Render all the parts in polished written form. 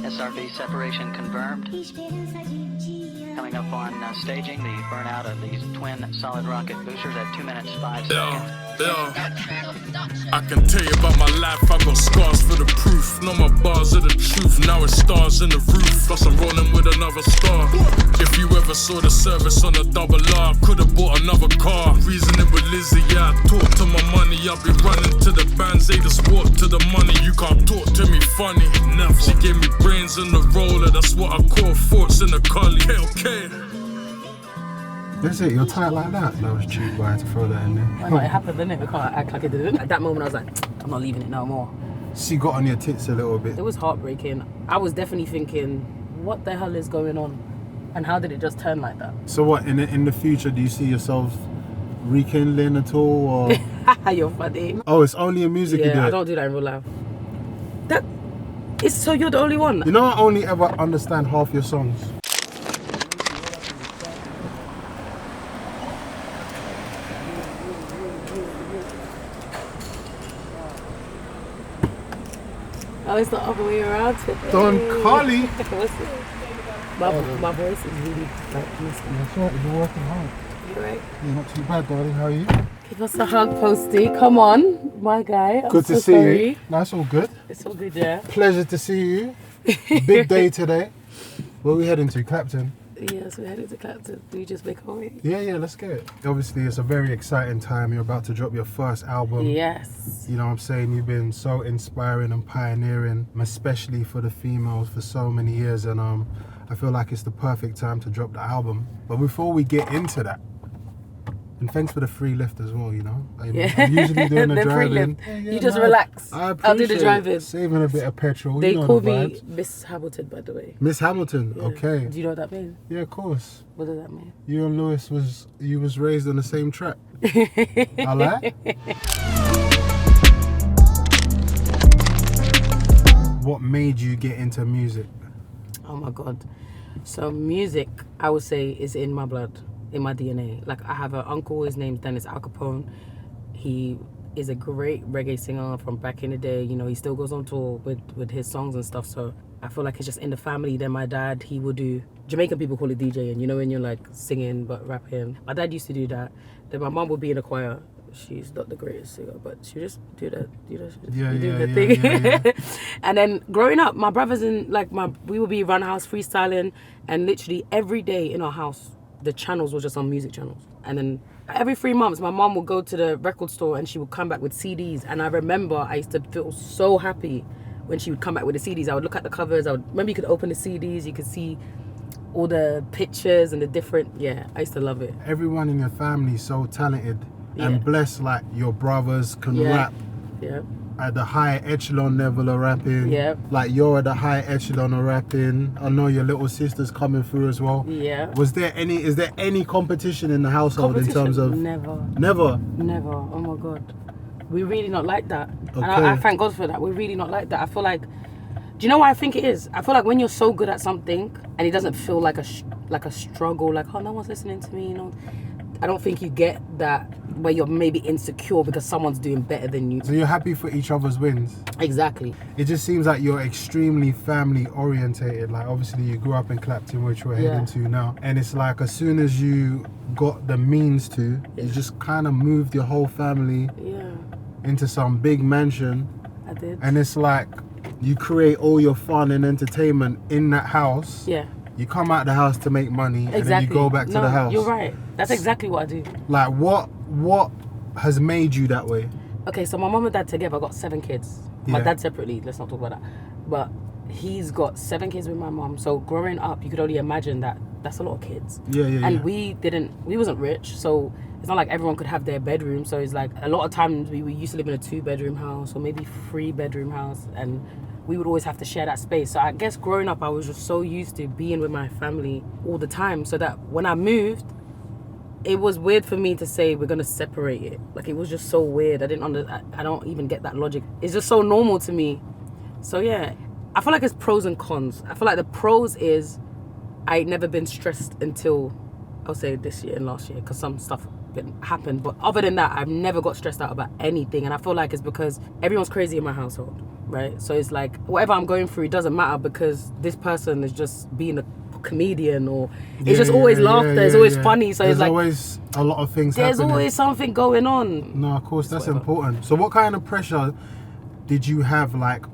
SRB separation confirmed. Coming up on staging, the burnout of these twin solid rocket boosters at 2 minutes 5 seconds. I can tell you about my life, I got scars for the proof. Know my bars are the truth, now it's stars in the roof. Plus I'm rolling with another star. If you ever saw the service on a double R, could've bought another car. Reasoning with Lizzie, yeah, I talk to my money. I'll be running to the bands, they just walk to the money. You can't talk to me funny, never. She gave me brains in the roller, that's what I call thoughts in a culli. Okay. That's it, you're tight like that? That was cheap, boy, to throw that in there. I know, it happened, didn't it? We can't act like it didn't. At that moment, I was like, I'm not leaving it no more. She got on your tits a little bit. It was heartbreaking. I was definitely thinking, what the hell is going on? And how did it just turn like that? So what, in the future, do you see yourself rekindling at all? Or? You're funny. Oh, it's only in music you do it? I don't do that in real life. So you're the only one? You know, I only ever understand half your songs. Oh, it's the other way around today. Don Culli. What's it? My voice is really like listening. That's right, you're working hard. You right? You're not too bad, darling. How are you? Give us a hug, Posty. Come on, my guy. I'm Good to so see sorry. you. That's all good. It's all good, yeah. Pleasure to see you. Big day today. Where are we heading to? Clapton? Yes, we're heading to Clapton. Do you just make our way? Yeah, let's get it. Obviously, it's a very exciting time. You're about to drop your first album. Yes. You know what I'm saying? You've been so inspiring and pioneering, especially for the females, for so many years. And I feel like it's the perfect time to drop the album. But before we get into that, and thanks for the free lift as well, you know. I'm usually doing the driving. You just relax. I I'll do the driving. Saving a bit of petrol. They you know call the me vibes. Miss Hamilton, by the way. Miss Hamilton, Yeah. okay. Do you know what that means? Yeah, of course. What does that mean? You and Lewis was raised on the same track. I lie? What made you get into music? Oh my God. So music, I would say, is in my blood, in my DNA. Like, I have an uncle, his name's Dennis Al Capone. He is a great reggae singer from back in the day. You know, he still goes on tour with his songs and stuff. So I feel like it's just in the family. Then my dad, he would do, Jamaican people call it DJing, you know, when you're like singing but rapping. My dad used to do that. Then my mum would be in a choir. She's not the greatest singer, but she just do that, you know, she do her thing. Yeah. And then growing up, my brothers and we would be run house freestyling, and literally every day in our house, the channels were just on music channels. And then every 3 months, my mom would go to the record store and she would come back with CDs. And I remember I used to feel so happy when she would come back with the CDs. I would look at the covers. Remember you could open the CDs, you could see all the pictures and the different, I used to love it. Everyone in your family is so talented and blessed, like your brothers can rap at the high echelon level of rapping. Like you're at the high echelon of rapping. I know your little sister's coming through as well. Is there any competition in the household in terms of? Never. Oh my God. We're really not like that. Okay. And I thank God for that. We're really not like that. I feel like, do you know why I think it is? I feel like when you're so good at something and it doesn't feel like a struggle, like, oh, no one's listening to me, you know. I don't think you get that where you're maybe insecure because someone's doing better than you. So you're happy for each other's wins? Exactly. It just seems like you're extremely family orientated. Like obviously you grew up in Clapton, which we're heading to now. And it's like as soon as you got the means to, you just kind of moved your whole family into some big mansion. I did. And it's like you create all your fun and entertainment in that house. Yeah. You come out the house to make money and then you go back to the house. You're right. That's exactly what I do. Like what has made you that way? Okay, so my mom and dad together got 7 kids. My dad separately, let's not talk about that. But he's got 7 kids with my mom. So growing up, you could only imagine that that's a lot of kids. And we wasn't rich, so it's not like everyone could have their bedroom. So it's like a lot of times we used to live in a 2-bedroom house or maybe 3-bedroom house, and we would always have to share that space. So I guess growing up, I was just so used to being with my family all the time, so that when I moved, it was weird for me to say we're gonna separate it. Like, it was just so weird. I don't even get that logic. It's just so normal to me. So yeah, I feel like it's pros and cons. I feel like the pros is I ain't never been stressed until, I'll say, this year and last year, because some stuff happened. But other than that, I've never got stressed out about anything. And I feel like it's because everyone's crazy in my household. right? So it's like whatever I'm going through, it doesn't matter because this person is just being a comedian, or it's just always laughter. It's always funny. So there's it's like always a lot of things there's happening. always something going on. No, of course, that's important. So what kind of pressure did you have, like,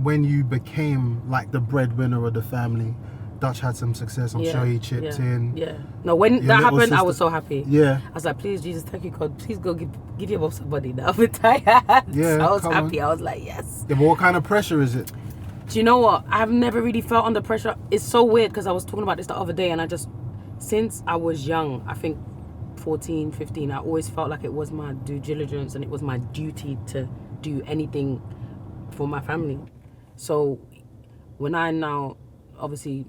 when you became like the breadwinner of the family? Dutch had some success. I'm sure he chipped in. Yeah. No, when that happened, I was so happy. Yeah. I was like, please, Jesus, thank you, God. Please go give your mom somebody now. I'm tired. Yeah. I was happy. I was like, yes. Yeah, but what kind of pressure is it? Do you know what? I've never really felt under pressure. It's so weird because I was talking about this the other day, and since I was young, I think 14, 15, I always felt like it was my due diligence and it was my duty to do anything for my family. So when I now obviously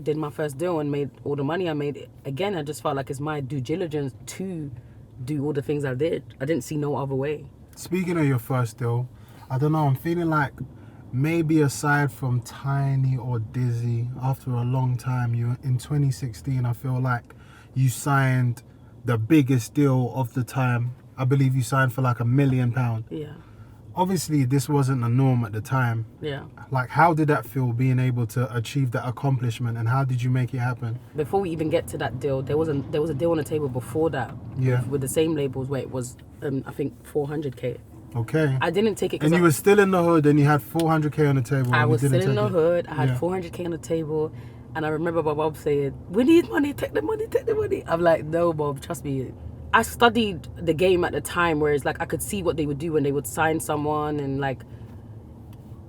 did my first deal and made all the money I made, again, I just felt like it's my due diligence to do all the things I did. I didn't see no other way. Speaking of your first deal, I don't know, I'm feeling like maybe aside from Tiny or Dizzy, after a long time, in 2016, I feel like you signed the biggest deal of the time. I believe you signed for like £1 million. Yeah. Obviously, this wasn't the norm at the time. Yeah. Like, how did that feel, being able to achieve that accomplishment, and how did you make it happen? Before we even get to that deal, there was a deal on the table before that. Yeah. With the same labels where it was, I think, 400K. Okay. I didn't take it. And you were still in the hood, and you had 400K on the table. I was still in the hood. I had 400K on the table, and I remember my mom saying, "We need money. Take the money. Take the money." I'm like, "No, Mom, trust me." I studied the game at the time, where it's like I could see what they would do when they would sign someone, and like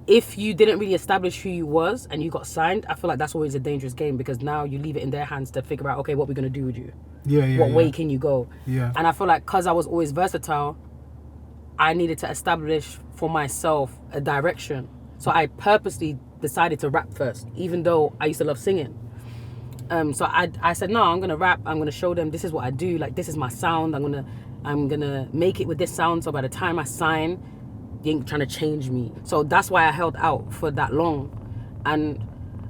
if you didn't really establish who you was and you got signed, I feel like that's always a dangerous game, because now you leave it in their hands to figure out, okay, what we're gonna do with you. What way can you go? Yeah. And I feel like because I was always versatile, I needed to establish for myself a direction. So I purposely decided to rap first, even though I used to love singing. So I said, no, I'm gonna rap. I'm gonna show them this is what I do. Like, this is my sound. I'm gonna make it with this sound. So by the time I sign, you ain't trying to change me. So that's why I held out for that long. And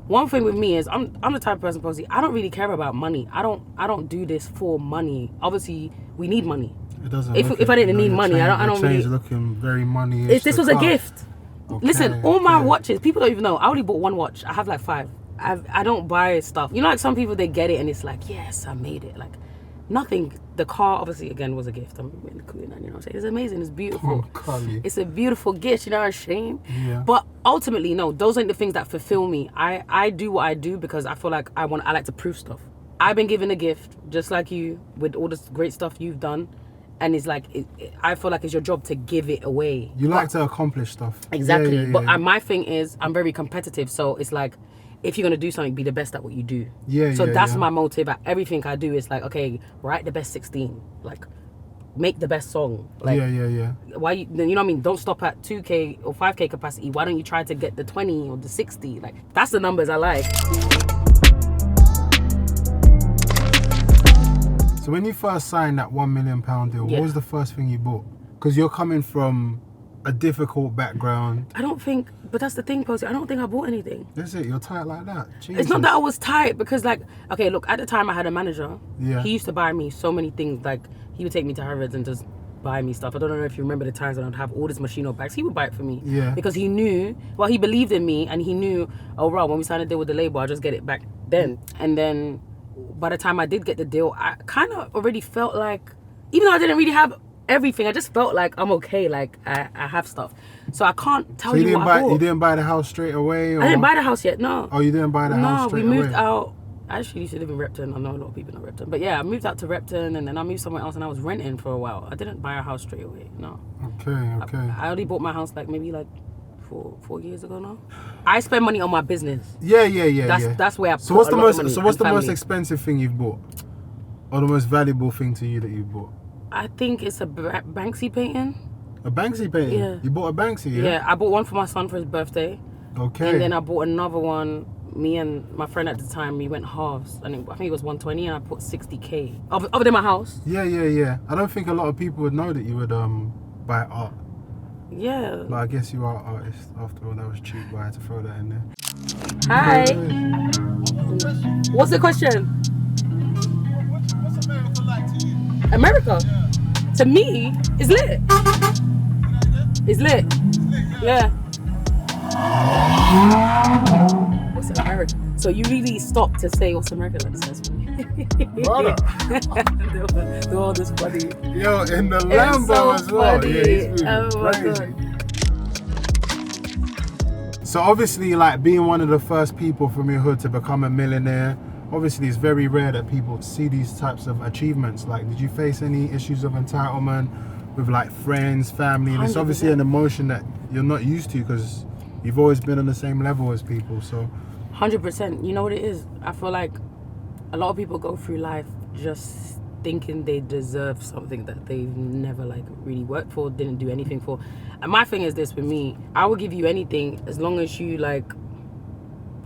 one thing with me is I'm the type of person, Posey, I don't really care about money. I don't do this for money. Obviously, we need money. It doesn't. If I didn't need money, I don't really. Looking very money. This was a gift. Okay, listen, all my watches, people don't even know. I only bought one watch. I have like 5. I don't buy stuff. You know, like some people, they get it and it's like, yes, I made it. Like, nothing. The car, obviously, again, was a gift. I'm really cool, you know what I'm saying? It's amazing. It's beautiful. It's a beautiful gift, you know what I'm saying? Yeah. But ultimately, no, those ain't the things that fulfill me. I do what I do because I feel like I like to prove stuff. I've been given a gift, just like you, with all this great stuff you've done. And it's like, I feel like it's your job to give it away. You like to accomplish stuff. Exactly. Yeah. But my thing is, I'm very competitive. So it's like, if you're going to do something, be the best at what you do. So that's my motive at everything I do. Is like, okay, write the best 16. Like, make the best song. Like, yeah. Why you know what I mean? Don't stop at 2K or 5K capacity. Why don't you try to get the 20 or the 60? Like, that's the numbers I like. So when you first signed that £1 million deal, what was the first thing you bought? Because you're coming from a difficult background. I don't think, but that's the thing, Posey. I don't think I bought anything. That's it. You're tight like that. Jesus. It's not that I was tight, because like, okay, look, at the time I had a manager. Yeah. He used to buy me so many things. Like, he would take me to Harrods and just buy me stuff. I don't know if you remember the times when I'd have all this Moschino bags. He would buy it for me. Yeah. Because he knew, well, he believed in me, and he knew, oh, right, when we signed a deal with the label, I'll just get it back then. And then by the time I did get the deal, I kind of already felt like, even though I didn't really have everything, I just felt like I'm okay, like I have stuff. So I can't tell you what I bought. You didn't buy the house straight away? Or? I didn't buy the house yet, no. Oh, you didn't buy the house straight away? No, we moved out. I actually used to live in Repton. I know a lot of people in Repton. But yeah, I moved out to Repton, and then I moved somewhere else, and I was renting for a while. I didn't buy a house straight away, no. Okay. I only bought my house like maybe like 4 years ago now. I spend money on my business. Yeah. That's where I put So what's a lot of money. So what's the most expensive thing you've bought? Or the most valuable thing to you that you've bought? I think it's a Banksy painting. A Banksy painting? Yeah. You bought a Banksy, yeah? Yeah, I bought one for my son for his birthday. Okay. And then I bought another one. Me and my friend at the time, we went halves. And I think it was 120, and I put 60K. Other than my house. Yeah. I don't think a lot of people would know that you would buy art. Yeah. But I guess you are an artist. After all, that was cheap, but I had to throw that in there. Hi. What's the question? What's America like to you? America? Yeah. To me, it's lit. It's lit. Yeah. What's America? So you really stopped to say what's America like this for me. Brother. They're all this funny. Yo, in the Lambo so as well. Funny. Yeah, he's moving crazy. So obviously, like, being one of the first people from your hood to become a millionaire, obviously it's very rare that people see these types of achievements. Like, did you face any issues of entitlement with like friends, family? And it's obviously an emotion that you're not used to because you've always been on the same level as people. So 100%. You know what it is? I feel like a lot of people go through life just thinking they deserve something that they've never like really worked for, didn't do anything for. And my thing is this with me, I will give you anything as long as you like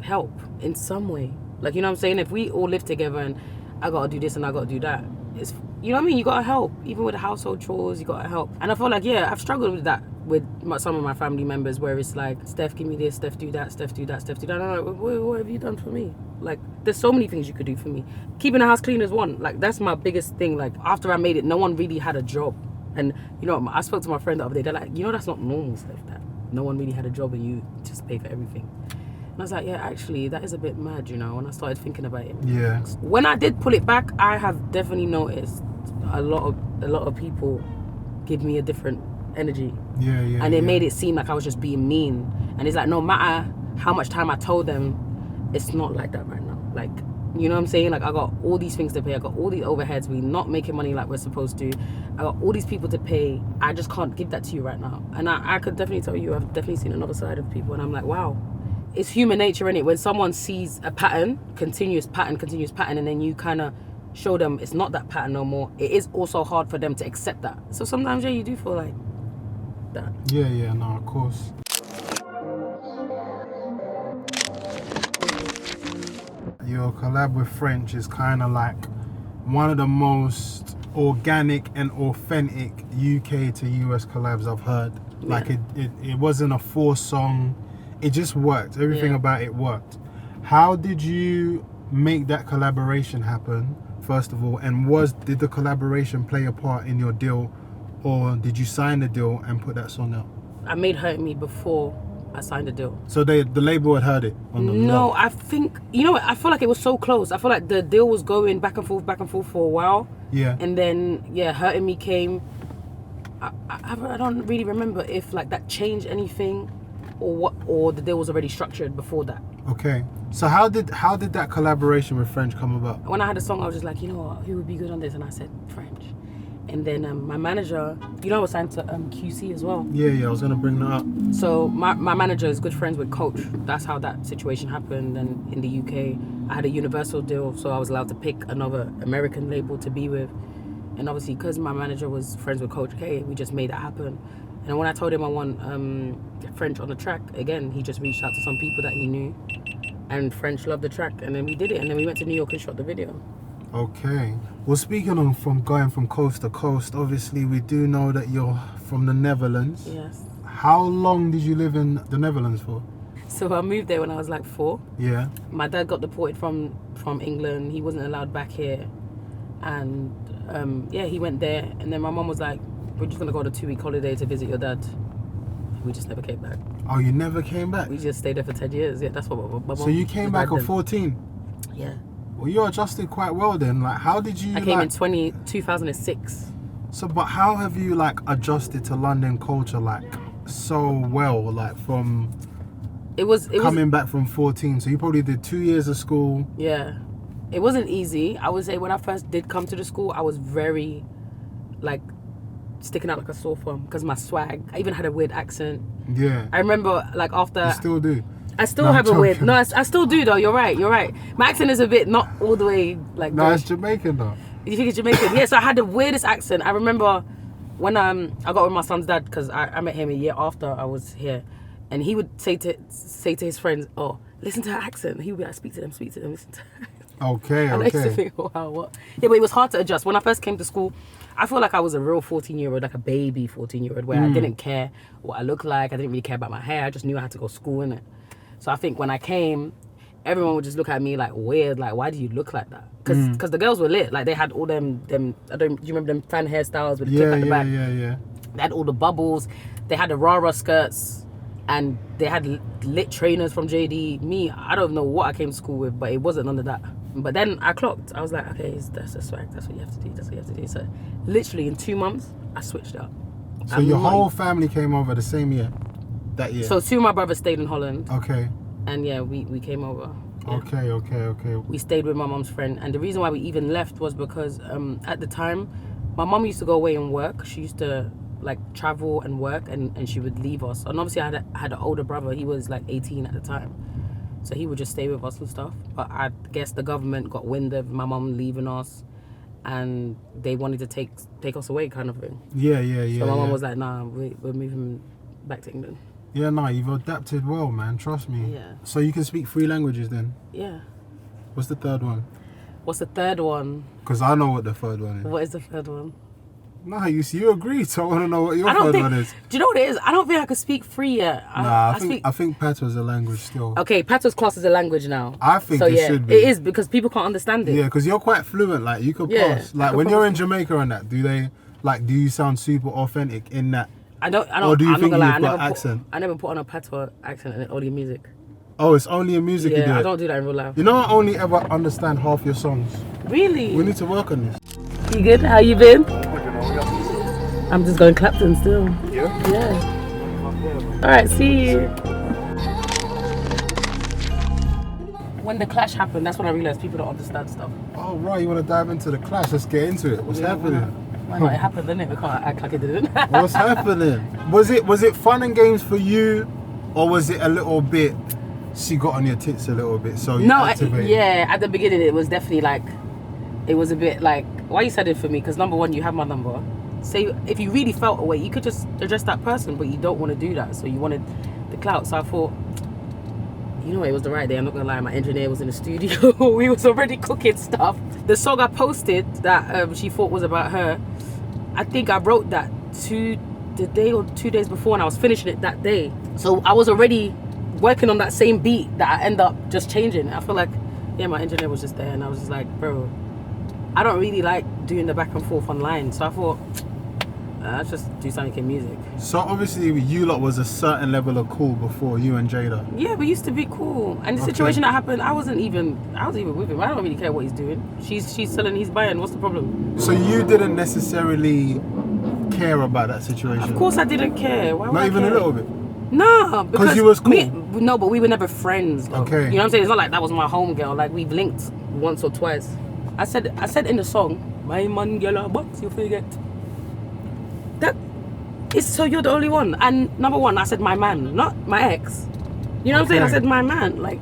help in some way. Like, you know what I'm saying? If we all live together and I gotta do this and I gotta do that, it's, you know what I mean? You gotta help. Even with the household chores, you gotta help. And I feel like, yeah, I've struggled with that with some of my family members where it's like, Steph, give me this, Steph, do that, Steph, do that, Steph, do that. I'm like, what have you done for me? Like, there's so many things you could do for me. Keeping the house clean is one. Like, that's my biggest thing. Like, after I made it, no one really had a job. And, you know, I spoke to my friend the other day. They're like, you know, that's not normal, Steph, that no one really had a job and you just pay for everything. And I was like, yeah, actually, that is a bit mad, you know, when I started thinking about it. yeah. When I did pull it back, I have definitely noticed a lot of people give me a different energy. Yeah. And it made it seem like I was just being mean. And it's like, no matter how much time I told them, it's not like that right now. Like, you know what I'm saying? Like, I got all these things to pay. I got all these overheads. We're not making money like we're supposed to. I got all these people to pay. I just can't give that to you right now. And I could definitely tell you, I've definitely seen another side of people. And I'm like, wow. It's human nature, innit? When someone sees a pattern, continuous pattern, and then you kind of show them it's not that pattern no more, it is also hard for them to accept that. So sometimes, yeah, you do feel like that. Yeah, no, of course. Your collab with French is kind of like one of the most organic and authentic UK to US collabs I've heard. Yeah. Like, it wasn't a forced song. It just worked. Everything about it worked. How did you make that collaboration happen, first of all? And did the collaboration play a part in your deal, or did you sign the deal and put that song out? I made Hurt Me before I signed the deal. So the label had heard it on the No, log. I think, you know what, I feel like it was so close. I feel like the deal was going back and forth for a while. Yeah. And then, yeah, Hurting Me came. I don't really remember if like that changed anything, or the deal was already structured before that. Okay. So how did that collaboration with French come about? When I had a song, I was just like, you know what, who would be good on this? And I said French. And then my manager, you know, I was signed to QC as well. Yeah, I was gonna bring that up. So my manager is good friends with Coach. That's how that situation happened. And in the UK, I had a Universal deal, so I was allowed to pick another American label to be with. And obviously, because my manager was friends with Coach K, we just made that happen. And when I told him I want French on the track, again, he just reached out to some people that he knew, and French loved the track, and then we did it, and then we went to New York and shot the video. Okay. Well, speaking of going from coast to coast, obviously we do know that you're from the Netherlands. Yes. How long did you live in the Netherlands for? So I moved there when I was like 4. Yeah. My dad got deported from England. He wasn't allowed back here, and he went there, and then my mom was like, we're just gonna go on a 2-week holiday to visit your dad. We just never came back. Oh, you never came back? We just stayed there for 10 years. Yeah, that's what my mom. So you came back at 14? Yeah. Well, you adjusted quite well then. Like, how did you? I came in 2006. So, but how have you like adjusted to London culture like so well? Like from. It was coming back from 14. So you probably did 2 years of school. Yeah. It wasn't easy. I would say when I first did come to the school, I was very, like, sticking out like a sore thumb because my swag. I even had a weird accent. Yeah. I remember, like, after... You still do? I still have a weird... No, I still do, though. You're right. My accent is a bit not all the way, like... No, it's Jamaican, though. You think it's Jamaican? Yeah, so I had the weirdest accent. I remember when I got with my son's dad, because I met him a year after I was here, and he would say to his friends, oh, listen to her accent. He would be like, speak to them, listen to her. Okay. And I used to think, wow, what? Yeah, but it was hard to adjust. When I first came to school, I feel like I was a real 14-year-old, like a baby 14-year-old, where I didn't care what I looked like. I didn't really care about my hair. I just knew I had to go to school, innit? So I think when I came, everyone would just look at me like weird, like, why do you look like that? Because the girls were lit. Like, they had all them do you remember them fan hairstyles with the clip at the back? Yeah. They had all the bubbles. They had the rah-rah skirts. And they had lit trainers from JD. Me, I don't know what I came to school with, but it wasn't none of that. But then I clocked. I was like, okay, that's the swag. That's what you have to do. That's what you have to do. So literally in 2 months, I switched up. So your whole family came over the same year? That year? So 2 of my brothers stayed in Holland. Okay. And yeah, we came over. Yeah. Okay. We stayed with my mom's friend. And the reason why we even left was because at the time, my mom used to go away and work. She used to like travel and work, and she would leave us. And obviously I had an older brother. He was like 18 at the time, so he would just stay with us and stuff. But I guess the government got wind of my mom leaving us, and they wanted to take us away, kind of thing. Yeah. So my mom was like, nah, we're moving back to England. Yeah, nah, you've adapted well, man, trust me. Yeah. So you can speak 3 languages then? Yeah. What's the third one? What's the third one? Because I know what the third one is. What is the third one? Nah, you agreed, so I want to know what your third one is. Do you know what it is? I don't think I could speak 3 yet. I think Patois a language still. Okay, Patois class is a language now. I think it should be. It is, because people can't understand it. Yeah, because you're quite fluent, like you could pass. Like when you're in Jamaica and that, do you sound super authentic in that? I don't. Or do you think you've got accent? I never put on a Patois accent in audio music. Oh, it's only in music you do it? I don't do that in real life. You know, I only ever understand half your songs. Really? We need to work on this. You good? How you been? I'm just going Clapton still. Yeah? Yeah. Alright, see you. When the clash happened, that's when I realised people don't understand stuff. Oh, right, you want to dive into the clash? Let's get into it. What's happening? Why not? It happened, didn't it? We can't act like it didn't. What's happening? Was it fun and games for you, or was it a little bit, she got on your tits a little bit, so you activated? Yeah, at the beginning it was definitely like, it was a bit like, why you said it for me? Because number one, you have my number. Say, if you really felt a way, you could just address that person, but you don't want to do that, so you wanted the clout. So I thought, you know, it was the right day. I'm not gonna lie, my engineer was in the studio. We was already cooking stuff. The song I posted that she thought was about her, I think I wrote that 2 days before, and I was finishing it that day. So I was already working on that same beat that I end up just changing. I feel like, yeah, my engineer was just there, and I was just like, bro, I don't really like doing the back and forth online. So I thought, let's just do something in music. So obviously you lot was a certain level of cool before you and Jada. Yeah, we used to be cool. And the situation that happened, I was even with him. I don't really care what he's doing. She's selling, he's buying. What's the problem? So you didn't necessarily care about that situation? Of course I didn't care. Why would Not I even care? a little bit? No, because you was cool? No, but we were never friends though. Okay. You know what I'm saying? It's not like that was my homegirl. Like, we've linked once or twice. I said in the song, my man girl a box, you forget. That is, so you're the only one. And number one, I said my man, not my ex. You know what I'm saying? I said my man. Like,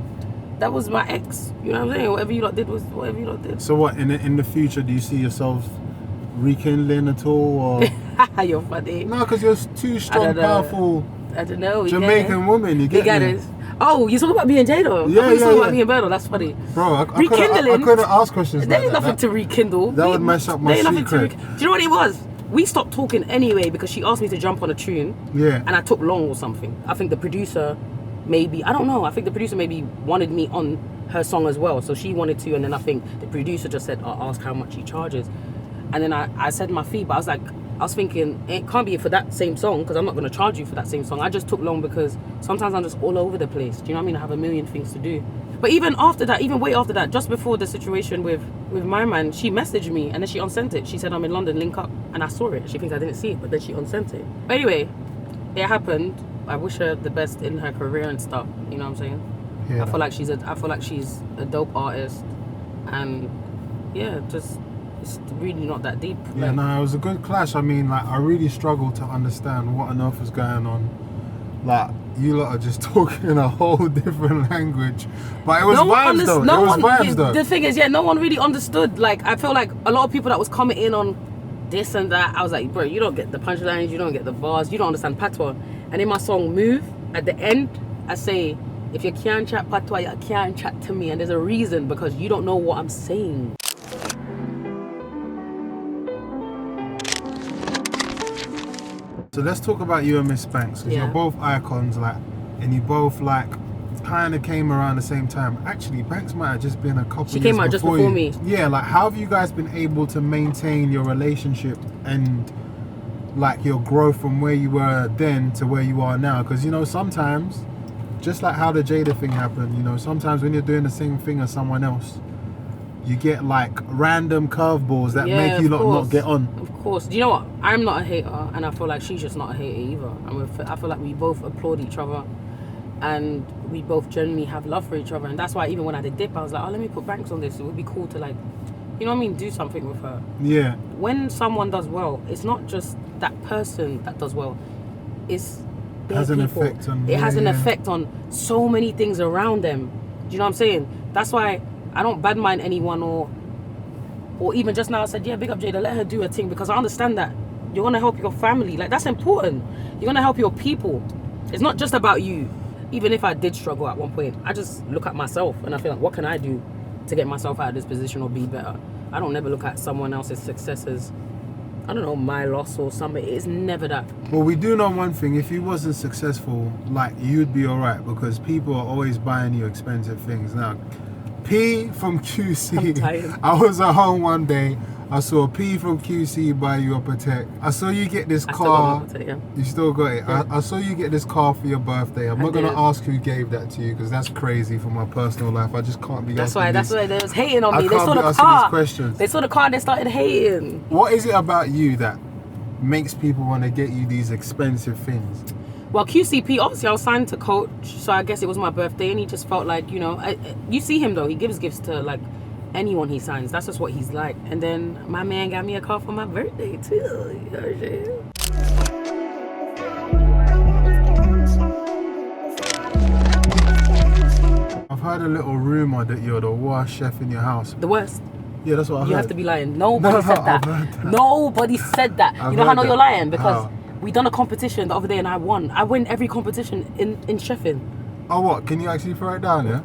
that was my ex. You know what I'm saying? Whatever you lot did was whatever you lot did. So what, in the future, do you see yourselves rekindling at all? Or? You're funny. No, because you're two strong, powerful I don't know. Jamaican women. You get me? It. Oh, you talking about me and Jada? Yeah, you talking about me and Berto. That's funny. Bro, I Rekindling. couldn't ask questions There like ain't that. nothing to rekindle. That would mess up my secret. Do you know what it was? We stopped talking anyway because she asked me to jump on a tune. Yeah. And I took long or something. I think the producer maybe, I don't know. I think the producer maybe wanted me on her song as well. So she wanted to, and then I think the producer just said, I'll ask how much he charges. And then I said my fee, but I was thinking, it can't be for that same song because I'm not going to charge you for that same song. I just took long because sometimes I'm just all over the place. Do you know what I mean? I have a million things to do. But even after that, way after that, just before the situation with my man, she messaged me and then she unsent it. She said, I'm in London, link up. And I saw it. She thinks I didn't see it, but then she unsent it. But anyway, it happened. I wish her the best in her career and stuff. You know what I'm saying? Yeah. I feel like she's a dope artist. And yeah, just... it's really not that deep. Yeah, no, it was a good clash. I mean, like, I really struggled to understand what on earth was going on. Like, you lot are just talking a whole different language. But it was vibes though. The thing is, no one really understood. Like, I feel like a lot of people that was commenting on this and that, I was like, bro, you don't get the punchlines, you don't get the bars, you don't understand patois. And in my song Move, at the end, I say, if you can't chat patois, you can't chat to me. And there's a reason, because you don't know what I'm saying. So let's talk about you and Miss Banks, because you're both icons, like, and you both like kind of came around the same time. Actually, Banks might have just been a couple. She came out just before me. Yeah, like, how have you guys been able to maintain your relationship and like your growth from where you were then to where you are now? Because, you know, sometimes, just like how the Jada thing happened, you know, sometimes when you're doing the same thing as someone else, you get like random curveballs that make you not get on. Of course. Do you know what? I'm not a hater, and I feel like she's just not a hater either. I feel like we both applaud each other, and we both genuinely have love for each other. And that's why even when I did dip, I was like, oh, let me put Banks on this. It would be cool to, like, you know what I mean, do something with her. Yeah. When someone does well, it's not just that person that does well. It's it has an effect on. It has an effect on so many things around them. Do you know what I'm saying? That's why I don't bad mind anyone, or even just now I said, yeah, big up Jada, let her do her thing, because I understand that you're gonna help your family. Like, that's important. You're gonna help your people. It's not just about you. Even if I did struggle at one point, I just look at myself and I feel like, what can I do to get myself out of this position or be better? I don't never look at someone else's success as, I don't know, my loss or something. It's never that. Well, we do know one thing. If you wasn't successful, like, you'd be all right, because people are always buying you expensive things. Now, P from QC. I was at home one day. I saw P from QC buy you a Patek. I saw you get this car. Still got Patek, yeah. You still got it? Yeah. I saw you get this car for your birthday. I'm not going to ask who gave that to you, because that's crazy for my personal life. I just can't be asking That's why they was hating on me. They saw the car. They saw the car and they started hating. What is it about you that makes people want to get you these expensive things? Well, QCP, obviously I was signed to Coach, so I guess it was my birthday, and he just felt like, you know, you see him though, he gives gifts to like anyone he signs. That's just what he's like. And then my man got me a car for my birthday too. You know what I'm saying? I've heard a little rumor that you're the worst chef in your house. The worst? Yeah, that's what I heard. You have to be lying. Nobody said that. Nobody said that. You know how I know you're lying? Because we done a competition the other day and I won. I win every competition in chefing. Oh, what? Can you actually throw it down, yeah?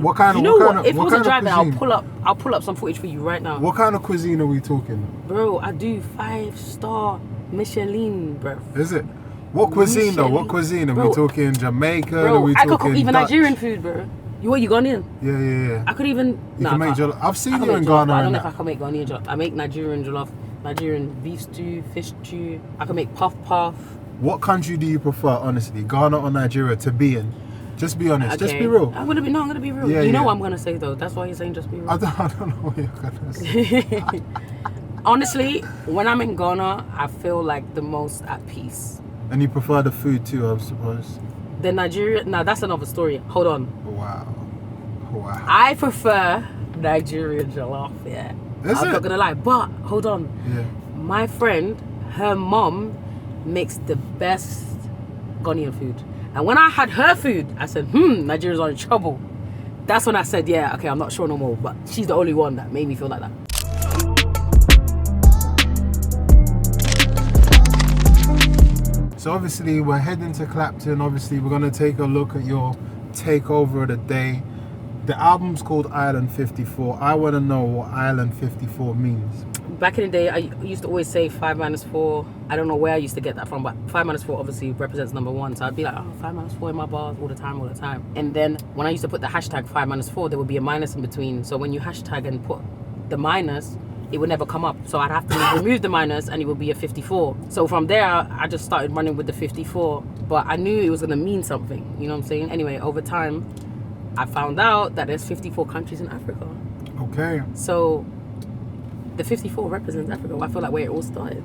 What kind of? If it was a driving, I'll pull up some footage for you right now. What kind of cuisine are we talking? Bro, I do 5-star Michelin, bro. Is it? What cuisine though? What cuisine are we talking? Jamaican? Bro, are we I talking could cook even Dutch? Nigerian food, bro. You Ghanaian? Yeah. I could even. You can make jollof. I've seen you in Ghana. I don't know if I can make Ghanaian jollof. I make Nigerian jollof, Nigerian beef stew, fish stew. I can make puff. What country do you prefer, honestly, Ghana or Nigeria, to be in? Just be honest. Okay. Just be real. I'm gonna be real. You know what I'm gonna say though. That's why you're saying just be real. I don't know what you're gonna say. Honestly, when I'm in Ghana, I feel like the most at peace. And you prefer the food too, I suppose. The Nigeria. Now that's another story. Hold on. Wow. I prefer Nigerian jollof. Yeah. I'm not gonna lie, but hold on. Yeah. My friend, her mom makes the best Ghanaian food. And when I had her food, I said, Nigerians are in trouble. That's when I said, yeah, okay, I'm not sure no more. But she's the only one that made me feel like that. So obviously we're heading to Clapton. Obviously we're going to take a look at your takeover of the day. The album's called Island 54. I want to know what Island 54 means. Back in the day, I used to always say 5-4. I don't know where I used to get that from, but 5-4 obviously represents number 1. So I'd be like, 5-4 in my bars all the time. And then when I used to put the hashtag 5-4, there would be a minus in between. So when you hashtag and put the minus, it would never come up. So I'd have to remove the minus and it would be a 54. So from there, I just started running with the 54. But I knew it was going to mean something. You know what I'm saying? Anyway, over time, I found out that there's 54 countries in Africa. Okay. So the 54 represents Africa. I feel like where it all started.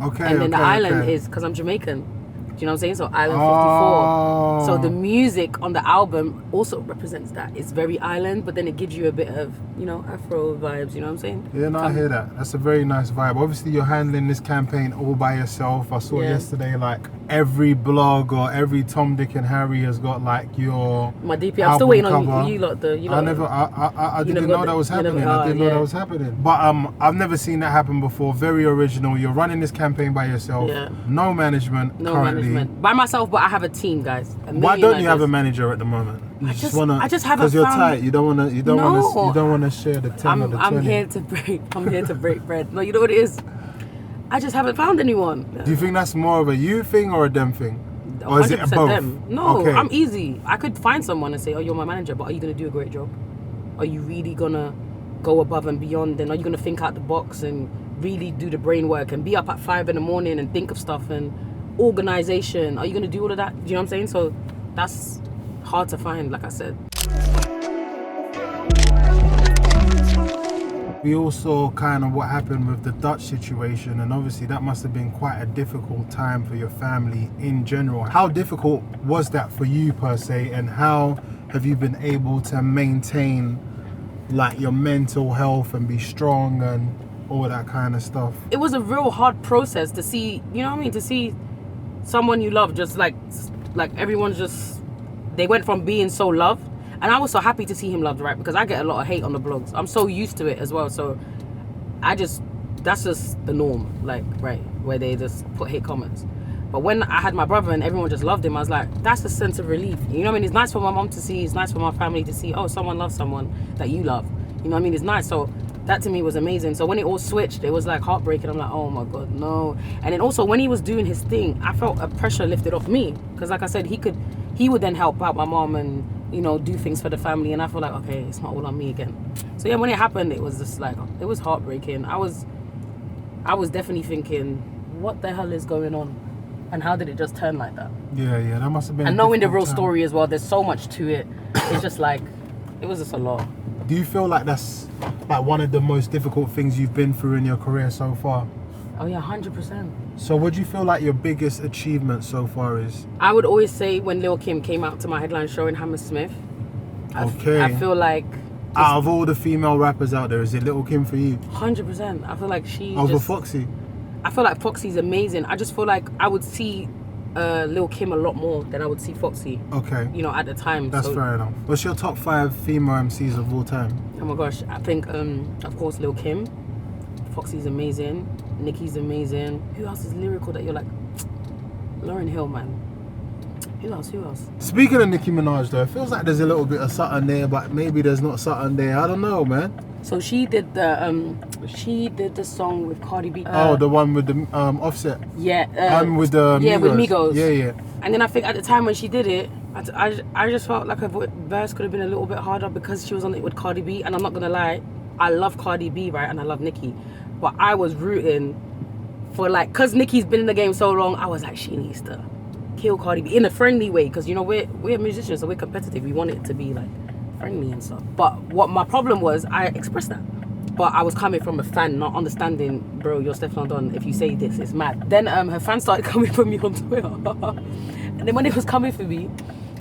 Okay. And then the island is, because I'm Jamaican. Do you know what I'm saying? So Island 54. So the music on the album also represents that. It's very island, but then it gives you a bit of, Afro vibes. You know what I'm saying? Yeah, no, I hear that. That's a very nice vibe. Obviously, you're handling this campaign all by yourself. I saw yesterday, like, every blog or every Tom, Dick and Harry has got, like, my DP. I'm still waiting cover. on you lot. I didn't know that was happening. I didn't know that was happening. But I've never seen that happen before. Very original. You're running this campaign by yourself. Yeah. No management currently. By myself, but I have a team, guys. Why don't you have a manager at the moment? I just haven't because you're tight. You don't want to share the 10 or the 20. I'm here to break bread. No, you know what it is? I just haven't found anyone. Do you think that's more of a you thing or a them thing? Or is it both? Them. No, okay. I'm easy. I could find someone and say, oh, you're my manager, but are you going to do a great job? Are you really going to go above and beyond? And are you going to think out the box and really do the brain work and be up at 5 in the morning and think of stuff and organization. Are you going to do all of that? Do you know what I'm saying? So that's hard to find, like I said. We all saw kind of what happened with the Dutch situation, and obviously that must have been quite a difficult time for your family in general. How difficult was that for you per se, and how have you been able to maintain like your mental health and be strong and all that kind of stuff? It was a real hard process to see, you know what I mean, to see someone you love just like everyone's just, they went from being so loved. And I was so happy to see him loved, right? Because I get a lot of hate on the blogs. I'm so used to it as well. So that's just the norm, like, right, where they just put hate comments. But when I had my brother and everyone just loved him, I was like, that's a sense of relief. You know what I mean? It's nice for my mom to see. It's nice for my family to see, oh, someone loves someone that you love. You know what I mean? It's nice. So that to me was amazing. So when it all switched, it was like heartbreaking. I'm like, oh my God, no. And then also when he was doing his thing, I felt a pressure lifted off me. Because like I said, he would then help out my mom and, you know, do things for the family, and I feel like, okay, it's not all on me again. So yeah, when it happened, it was just like, it was heartbreaking. I was definitely thinking, what the hell is going on, and how did it just turn like that? Yeah, that must have been. And knowing the real story as well, there's so much to it. It's just like, it was just a lot. Do you feel like that's like one of the most difficult things you've been through in your career so far? Oh yeah, 100%. So what do you feel like your biggest achievement so far is? I would always say when Lil' Kim came out to my headline show in Hammersmith. Okay. I feel like... Out of all the female rappers out there, is it Lil' Kim for you? 100%. I feel like she over Foxy? I feel like Foxy's amazing. I just feel like I would see Lil' Kim a lot more than I would see Foxy. Okay. You know, at the time. That's fair enough. What's your top 5 female MCs of all time? Oh my gosh. I think, of course, Lil' Kim. Foxy's amazing. Nicki's amazing. Who else is lyrical that you're like? Lauryn Hill, man. Who else? Speaking of Nicki Minaj though, it feels like there's a little bit of something there, but maybe there's not something there. I don't know, man. So she did the song with Cardi B. The one with the Offset. Yeah. With the Migos. Yeah, with Migos. Yeah. And then I think at the time when she did it, I just felt like her verse could have been a little bit harder because she was on it with Cardi B. And I'm not gonna lie, I love Cardi B, right? And I love Nicki. But I was rooting for like, cause Nicki's been in the game so long, I was like, she needs to kill Cardi B in a friendly way, because you know we're musicians, so we're competitive. We want it to be like friendly and stuff. But what my problem was, I expressed that, but I was coming from a fan, not understanding, bro, you're Stefflon Don. If you say this, it's mad. Then her fans started coming for me on Twitter, and then when it was coming for me,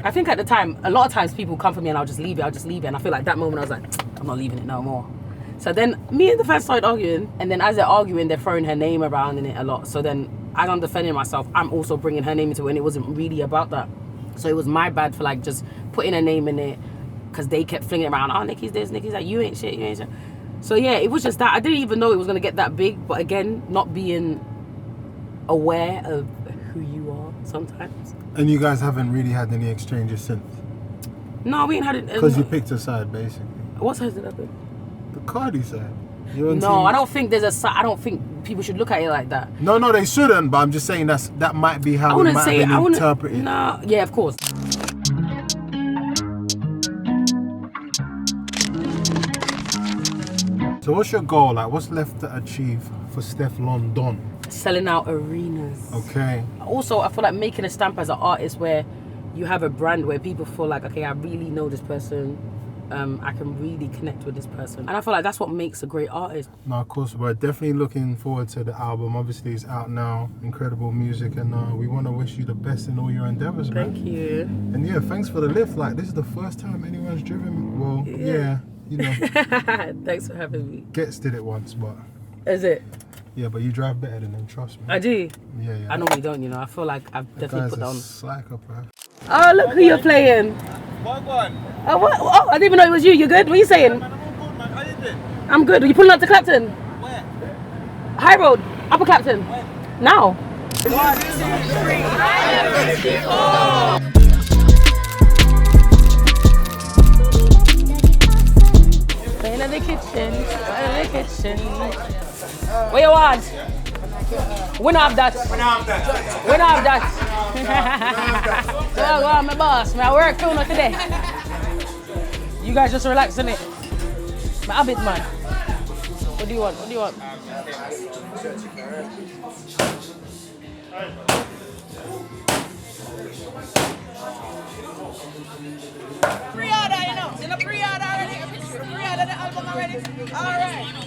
I think at the time, a lot of times people come for me and I'll just leave it. And I feel like that moment I was like, I'm not leaving it no more. So then me and the fans started arguing, and then as they're arguing, they're throwing her name around in it a lot. So then as I'm defending myself, I'm also bringing her name into it, and it wasn't really about that. So it was my bad for like just putting her name in it, because they kept flinging it around. Oh, Nicki's this, Nicki's that, you ain't shit. So yeah, it was just that. I didn't even know it was gonna get that big, but again, not being aware of who you are sometimes. And you guys haven't really had any exchanges since? No, we ain't had it. Because you picked a side, basically. What side did I pick? The Cardi side. No, I don't think there's a side. I don't think people should look at it like that. No, they shouldn't. But I'm just saying that might be how it might have been interpreted. No, yeah, of course. So what's your goal? Like, what's left to achieve for Stefflon Don? Selling out arenas. Okay. Also, I feel like making a stamp as an artist where you have a brand where people feel like, okay, I really know this person. I can really connect with this person. And I feel like that's what makes a great artist. No, of course, we're definitely looking forward to the album. Obviously, it's out now. Incredible music, and we want to wish you the best in all your endeavors, man. Thank you. And yeah, thanks for the lift. Like, this is the first time anyone's driven. Well, yeah, you know. Thanks for having me. Gets did it once, but... Is it? Yeah, but you drive better than him, trust me. I do? Yeah. I normally don't, you know. I feel like I've definitely put down... Slacker, bro. Oh, look who you're playing. What one? Oh, what? Oh, I didn't even know it was you. You good? What are you saying? Man, I'm all good, man. How you doing? I'm good. Are you pulling up to Clapton? Where? High Road, Upper Clapton. When? Now. 1, 2, 3, Playing in the kitchen. Where you want? We don't have that. We don't have that. Go on, my boss. I work too much today. You guys just relaxing it. My habit, man. What do you want? What do you want? Pre-order, you know. In a pre-order already. Pre-order the album already. All right.